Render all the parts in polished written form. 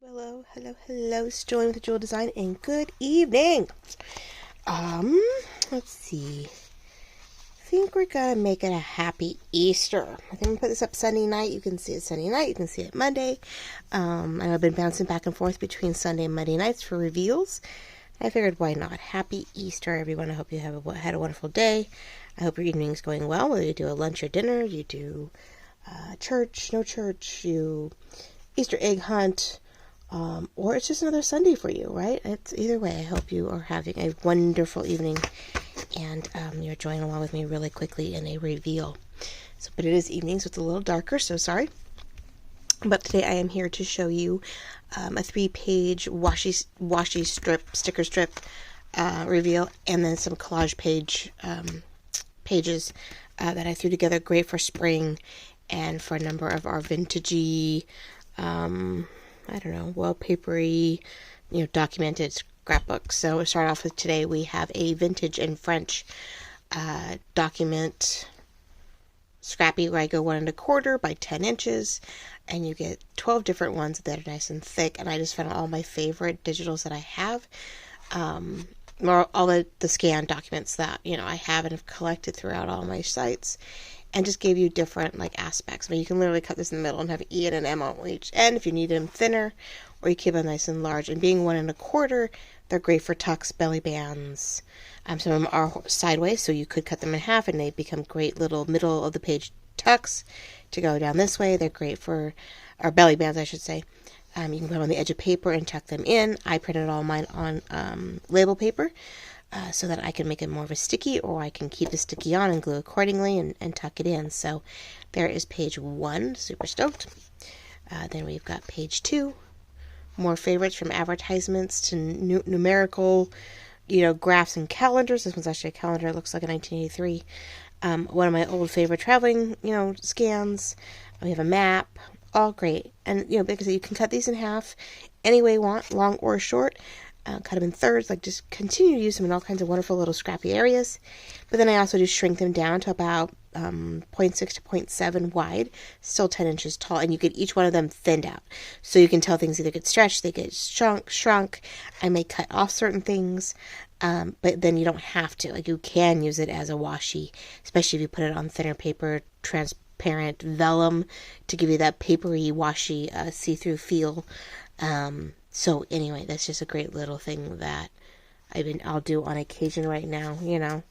Hello, hello, hello, Sterling with the Jewel Design, and good evening. Let's see. I think we're gonna make it a happy Easter. I think I'm gonna put this up Sunday night. You can see it Sunday night. You can see it Monday. And I've been bouncing back and forth between Sunday and Monday nights for reveals. I figured, why not? Happy Easter, everyone. I hope you had a wonderful day. I hope your evening's going well. Whether you do a lunch or dinner, you do church, no church, you Easter egg hunt. Or it's just another Sunday for you, right? It's either way. I hope you are having a wonderful evening and you're joining along with me really quickly in a reveal. But it is evening, so it's a little darker, so sorry. But today I am here to show you a 3-page washi sticker strip reveal, and then some collage pages that I threw together, great for spring and for a number of our vintagey, I don't know, wallpapery, documented scrapbooks. So to start off with today, we have a vintage in French document scrappy where I go 1 1/4 by 10 inches, and you get 12 different ones that are nice and thick. And I just found all my favorite digitals that I have, all the scanned documents that I have and have collected throughout all my sites. And just gave you different aspects. I mean, you can literally cut this in the middle and have E and an M on each end if you need them thinner, or you keep them nice and large. And being 1 1/4, they're great for tucks, belly bands. Some of them are sideways, so you could cut them in half, and they become great little middle of the page tucks to go down this way. They're great for, or belly bands, I should say. You can put them on the edge of paper and tuck them in. I printed all mine on label paper. So that I can make it more of a sticky, or I can keep the sticky on and glue accordingly and tuck it in. So there is page 1, super stoked. Then we've got page 2, more favorites from advertisements to numerical, graphs and calendars. This one's actually a calendar. It looks like a 1983. One of my old favorite traveling, scans. We have a map, all great. And, because you can cut these in half any way you want, long or short. Cut them in thirds, just continue to use them in all kinds of wonderful little scrappy areas. But then I also do shrink them down to about 0.6 to 0.7 wide, still 10 inches tall, and you get each one of them thinned out. So you can tell things either get stretched, they get shrunk. I may cut off certain things, but then you don't have to. You can use it as a washi, especially if you put it on thinner paper, transparent vellum, to give you that papery washi see-through feel. So anyway, that's just a great little thing that I'll do on occasion right now,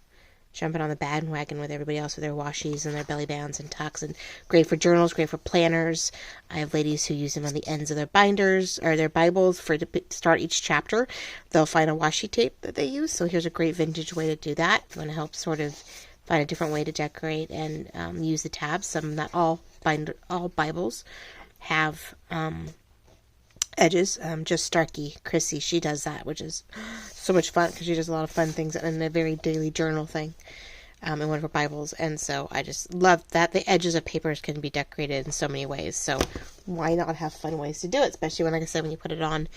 jumping on the bandwagon with everybody else with their washies and their belly bands and tucks, and great for journals, great for planners. I have ladies who use them on the ends of their binders or their Bibles to start each chapter. They'll find a washi tape that they use. So here's a great vintage way to do that. If you want to help sort of find a different way to decorate and use the tabs. Not all Bibles have edges. Just Starkey, Chrissy, she does that, which is so much fun because she does a lot of fun things in a very daily journal thing in one of her Bibles. And so I just love that the edges of papers can be decorated in so many ways. So why not have fun ways to do it, especially when, like I said, when you put it on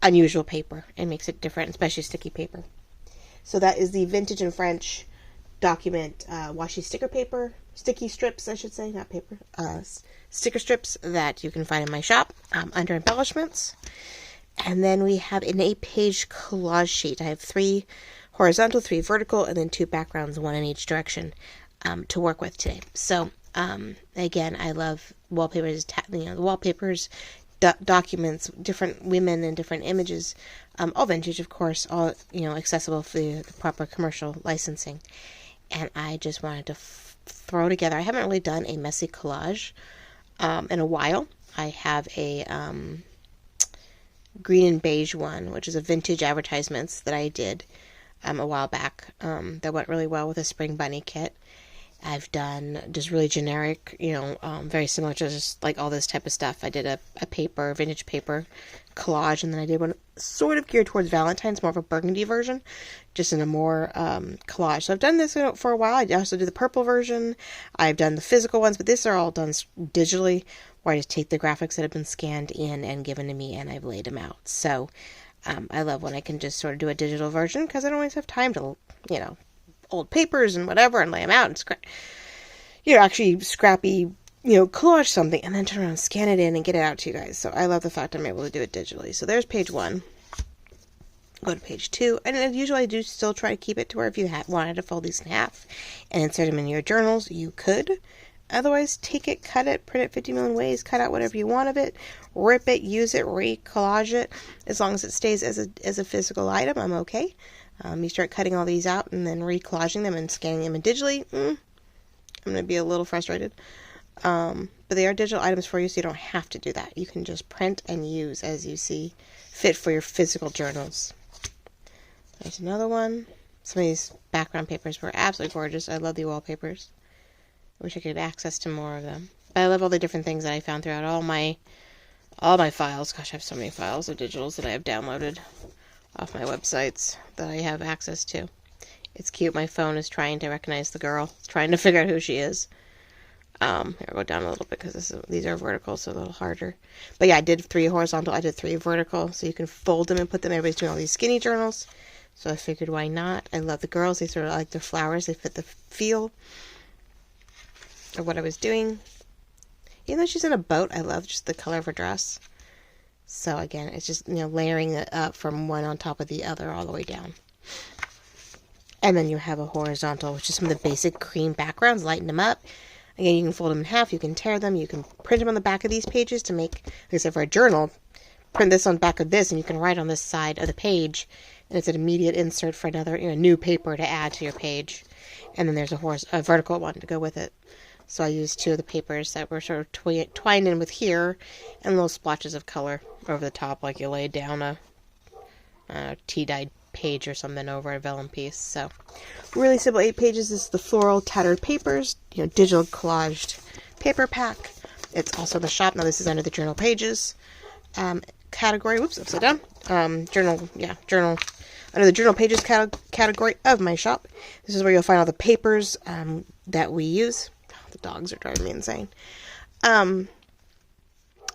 unusual paper, it makes it different, especially sticky paper. So that is the Vintage in French document washi sticky strips, I should say, not paper, sticker strips that you can find in my shop under embellishments. And then we have an 8-page collage sheet. I have 3 horizontal, 3 vertical, and then 2 backgrounds, 1 in each direction to work with today. So again, I love wallpapers, the wallpapers, documents, different women and different images, all vintage, of course, all accessible for the proper commercial licensing. And I just wanted to throw together. I haven't really done a messy collage in a while. I have a green and beige one, which is a vintage advertisements that I did a while back that went really well with a spring bunny kit. I've done just really generic, very similar to just all this type of stuff. I did a vintage paper collage, and then I did one sort of geared towards Valentine's, more of a burgundy version, just in a more collage. So I've done this for a while. I also do the purple version. I've done the physical ones, but these are all done digitally, where I just take the graphics that have been scanned in and given to me, and I've laid them out. So I love when I can just sort of do a digital version, because I don't always have time to, old papers and whatever and lay them out and actually scrappy collage something and then turn around and scan it in and get it out to you guys. So I love the fact I'm able to do it digitally. So there's page 1. Go to page 2, and usually I do still try to keep it to where if you wanted to fold these in half and insert them in your journals, you could. Otherwise, take it, cut it, print it 50 million ways, cut out whatever you want of it, rip it, use it, collage it. As long as it stays as a physical item, I'm okay. You start cutting all these out and then collaging them and scanning them in digitally, I'm going to be a little frustrated. But they are digital items for you, so you don't have to do that. You can just print and use as you see fit for your physical journals. There's another one. Some of these background papers were absolutely gorgeous. I love the wallpapers. I wish I could get access to more of them. But I love all the different things that I found throughout all my files. Gosh, I have so many files of digitals that I have downloaded off my websites that I have access to. It's cute. My phone is trying to recognize the girl. It's trying to figure out who she is. Here, I'll go down a little bit because these are vertical, so a little harder. But yeah, I did 3 horizontal. I did 3 vertical, so you can fold them and put them. Everybody's doing all these skinny journals, so I figured why not. I love the girls. They sort of like the flowers. They fit the feel of what I was doing. Even though she's in a boat, I love just the color of her dress. So again, it's just, layering it up from one on top of the other all the way down. And then you have a horizontal, which is some of the basic cream backgrounds, lighten them up. Again, you can fold them in half, you can tear them, you can print them on the back of these pages to make, like I said, for a journal, print this on the back of this, and you can write on this side of the page, and it's an immediate insert for another, new paper to add to your page. And then there's a vertical one to go with it. So I used 2 of the papers that were sort of twined in with here, and little splotches of color over the top, like you lay down a tea-dyed page or something over a vellum piece. So really simple 8 pages. This is the Floral Tattered Papers, digital collaged paper pack. It's also the shop. Now this is under the journal pages category. Whoops, upside down. Journal under the journal pages category of my shop. This is where you'll find all the papers that we use. The dogs are driving me insane.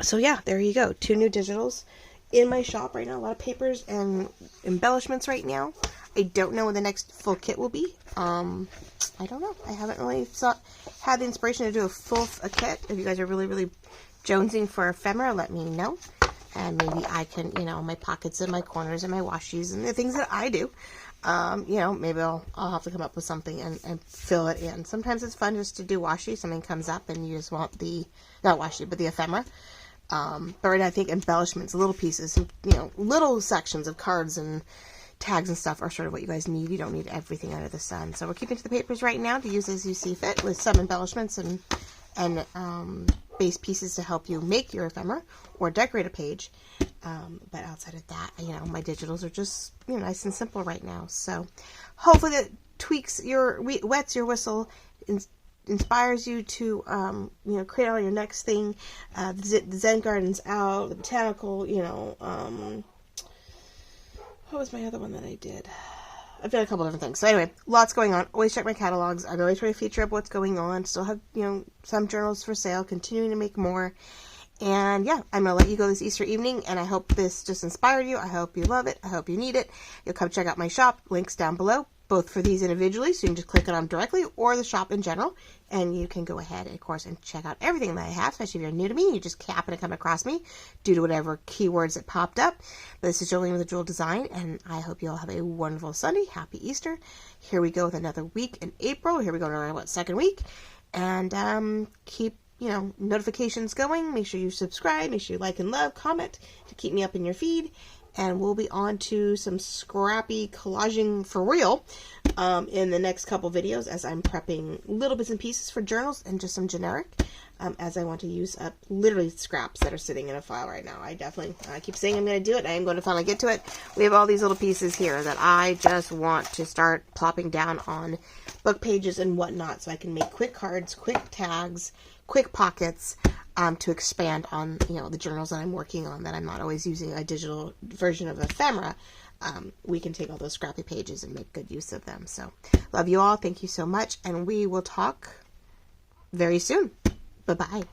So yeah, there you go. 2 new digitals in my shop right now. A lot of papers and embellishments right now. I don't know when the next full kit will be. I don't know. I haven't really had the inspiration to do a kit. If you guys are really, really jonesing for ephemera, let me know. And maybe I can, my pockets and my corners and my washies and the things that I do. Maybe I'll have to come up with something and fill it in. Sometimes it's fun just to do washi. Something comes up and you just want not washi, but the ephemera. But right now I think embellishments, little pieces, little sections of cards and tags and stuff are sort of what you guys need. You don't need everything under the sun. So we're keeping to the papers right now to use as you see fit, with some embellishments and base pieces to help you make your ephemera or decorate a page. But outside of that, my digitals are just, nice and simple right now. So hopefully that wets your whistle, inspires you to, create on your next thing. The Zen Garden's out, the botanical, what was my other one that I did? I've done a couple different things. So anyway, lots going on. Always check my catalogs. I'm always trying to feature up what's going on. Still have, some journals for sale, continuing to make more. And yeah, I'm going to let you go this Easter evening, and I hope this just inspired you. I hope you love it. I hope you need it. You'll come check out my shop. Links down below, both for these individually, so you can just click on them directly, or the shop in general. And you can go ahead, of course, and check out everything that I have, especially if you're new to me. You just happen to come across me due to whatever keywords that popped up. But this is Jolene with the Jewel Design, and I hope you all have a wonderful Sunday. Happy Easter. Here we go with another week in April. Here we go to our, second week. And keep notifications going. Make sure you subscribe. Make sure you like and love, comment to keep me up in your feed. And we'll be on to some scrappy collaging for real in the next couple videos, as I'm prepping little bits and pieces for journals and just some generic, as I want to use up literally scraps that are sitting in a file right now. I keep saying I'm going to do it. I am going to finally get to it. We have all these little pieces here that I just want to start plopping down on book pages and whatnot, so I can make quick cards, quick tags, quick pockets, to expand on, the journals that I'm working on, that I'm not always using a digital version of ephemera. We can take all those scrappy pages and make good use of them. So love you all. Thank you so much. And we will talk very soon. Bye-bye.